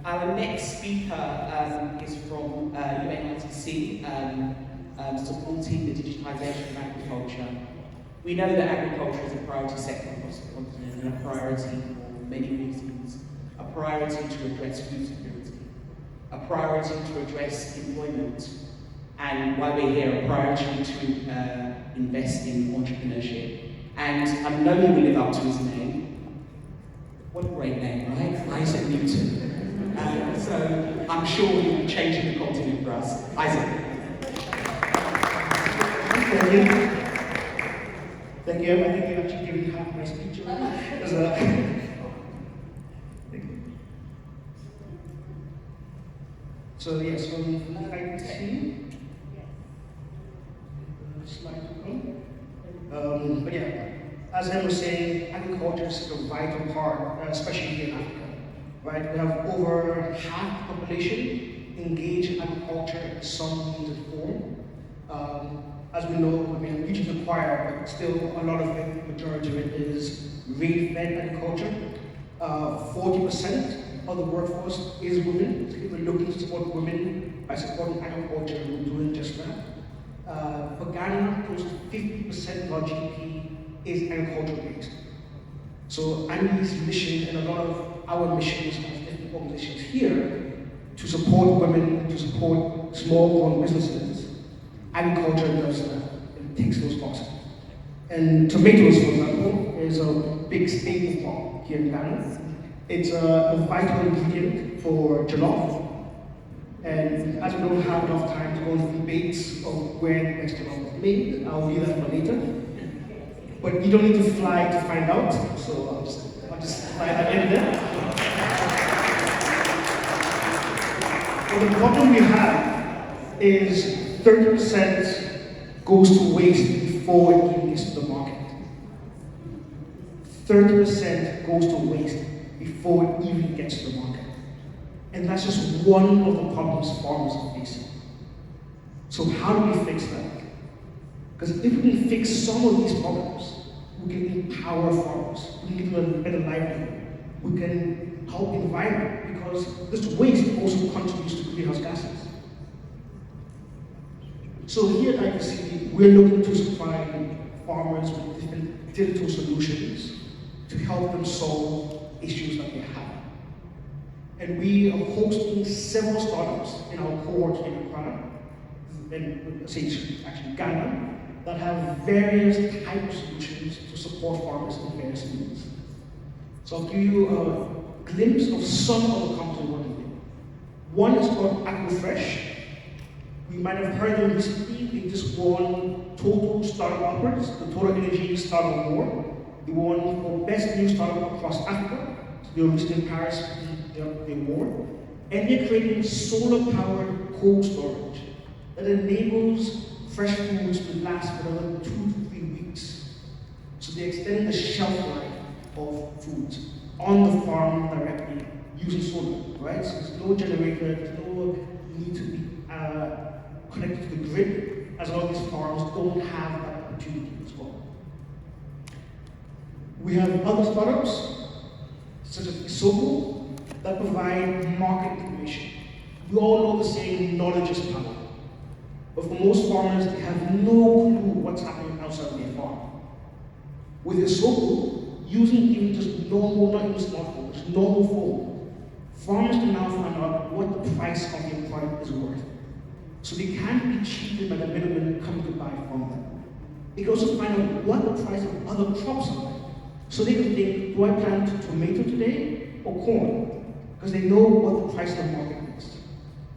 Our next speaker is from UNITC, supporting the digitalization of agriculture. We know that agriculture is a priority sector across the continent and a priority for many reasons. A priority to address food security, a priority to address employment, and while we're here, a priority to invest in entrepreneurship. And I know he will live up to his name. What a great name, right? Isaac Newton. So I'm sure he'll be changing the continent for us. Isaac. Thank you. Thank you. I think you actually gave me half my speech already. So yes, from ITC. Slide to come. But yeah, as I was saying, agriculture is a vital part, especially here in Africa. Right? We have over half the population engaged in agriculture in some means or form. As we know, I mean, Newton Acquah, but still a lot of it, majority of it is rain-fed agriculture. 40% of the workforce is women. So if we're looking to support women by supporting agriculture, we're doing just that. For Ghana, close to 50% of our GDP is agriculture-based. So Andy's mission and a lot of our missions as different organizations here to support women, to support small-grown businesses, agriculture does that. It ticks those boxes. And tomatoes, for example, is a big staple crop here in Ghana. It's a vital ingredient for jollof. And as we don't have enough time to go into debates of where the next jollof is made, I'll leave that for later. But you don't need to fly to find out, so I'll just fly that in there. But the problem we have is 30% goes to waste before it even gets to the market. 30% goes to waste before it even gets to the market. And that's just one of the problems farmers are facing. So how do we fix that? Because if we can fix some of these problems, we can empower farmers, we can give them a better livelihood, we can help the environment, because this waste also contributes to greenhouse gases. So here at ITC, we're looking to supply farmers with different digital solutions to help them solve issues that they have. And we are hosting several startups in our cohort in Accra, and actually Ghana, that have various types of solutions to support farmers in various needs. So I'll give you a glimpse of some of the companies we're working with. One is called AgroFresh. You might have heard them recently. They just won Total Startup Awards, the Total Energy Startup Award. They won for Best New Startup across Africa. So they were recently in Paris, the award. And they're creating solar-powered cold storage that enables fresh foods to last for another 2 to 3 weeks. So they extend the shelf life of foods on the farm directly using solar, right? So there's no generator, there's no need to be connected to the grid, as all these farms don't have that opportunity as well. We have other startups, such as Isoko, that provide market information. We all know the saying, knowledge is power. But for most farmers, they have no clue what's happening outside of their farm. With Isoko, using even just normal, not even smartphone, just normal phone, farmers can now find out what the price of their product is worth. So they can't be cheated by the middlemen coming to buy from them. They can also find out what the price of other crops are. So they can think, do I plant tomato today or corn? Because they know what the price of the market is.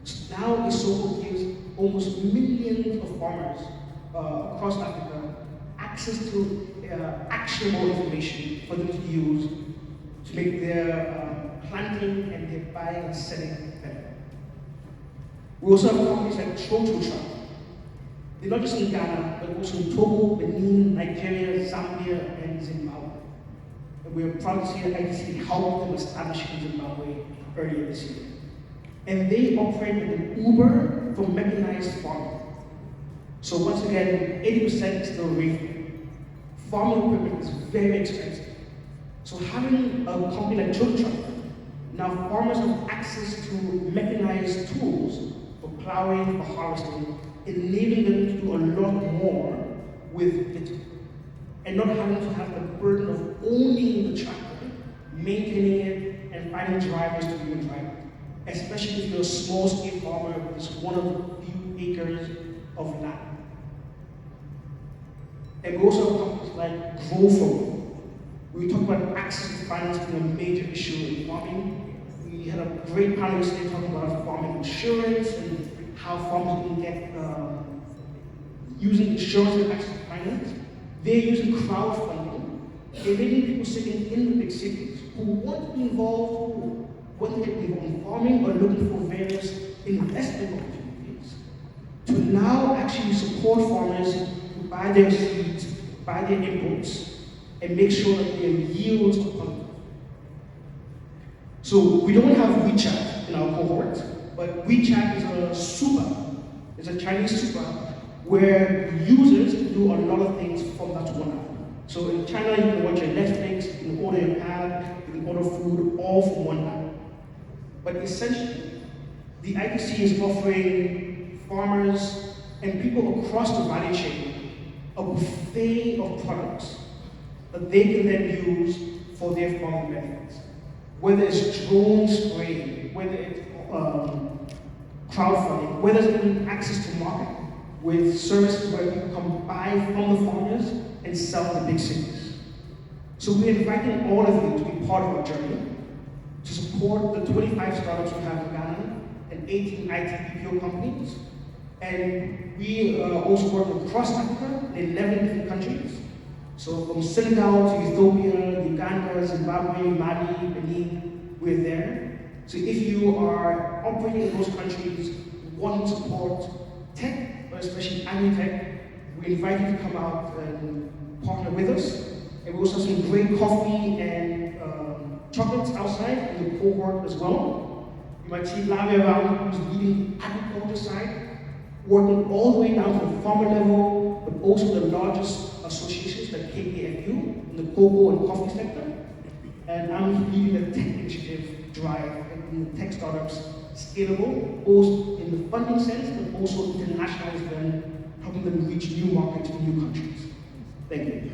So now Isoko gives almost millions of farmers across Africa access to actionable information for them to use to make their planting and their buying and selling better. We also have companies like Trotrotra. They're not just in Ghana, but also in Togo, Benin, Nigeria, Zambia, and Zimbabwe. And we are proud to see that ITC helped them establish in Zimbabwe earlier this year. And they operate with an Uber for mechanized farming. So once again, 80% is still rain. Farming equipment is very expensive. So having a company like Trotrotra Now farmers have access to mechanized tools for plowing, for harvesting, enabling them to do a lot more with little, and not having to have the burden of owning the tractor, maintaining it, and finding drivers to even drive it, especially if you're a small-scale farmer with just one of the few acres of land. And we also have topics like grow from. We talk about access to finance being a major issue in farming. We had a great panel yesterday talking about farming insurance and how farmers can get using insurance and access to finance. They're using crowdfunding. They're getting people sitting in the big cities who want to be involved, who want to get involved in farming or looking for various investment opportunities to now actually support farmers who buy their seeds, buy their inputs, and make sure that their yields are positive. So we don't have WeChat in our cohort, but WeChat is a super, it's a Chinese super where users can do a lot of things from that one app. So in China, you can watch your Netflix, you can order your app, you can order food, all from one app. But essentially, the IPC is offering farmers and people across the value chain a buffet of products that they can then use for their farming benefits. Whether it's drone spraying, whether it's crowdfunding, whether it's even access to market with services where people come buy from the farmers and sell in the big cities. So we're inviting all of you to be part of our journey to support the 25 startups we have in Ghana and 18 IT BPO companies. And we also work across Africa in 11 different countries. So from Senegal to Ethiopia, Uganda, Zimbabwe, Mali, Benin, we're there. So if you are operating in those countries, wanting to support tech, but especially agri-tech, we invite you to come out and partner with us. And we also have some great coffee and chocolates outside in the cohort as well. You might see Lave around who's leading the agriculture side, working all the way down to the farmer level, but also the largest associations like KPFU in the cocoa and coffee sector. And I'm leading the tech initiative drive in the tech startups scalable, both in the funding sense, but also international as well, helping them reach new markets in new countries. Thank you.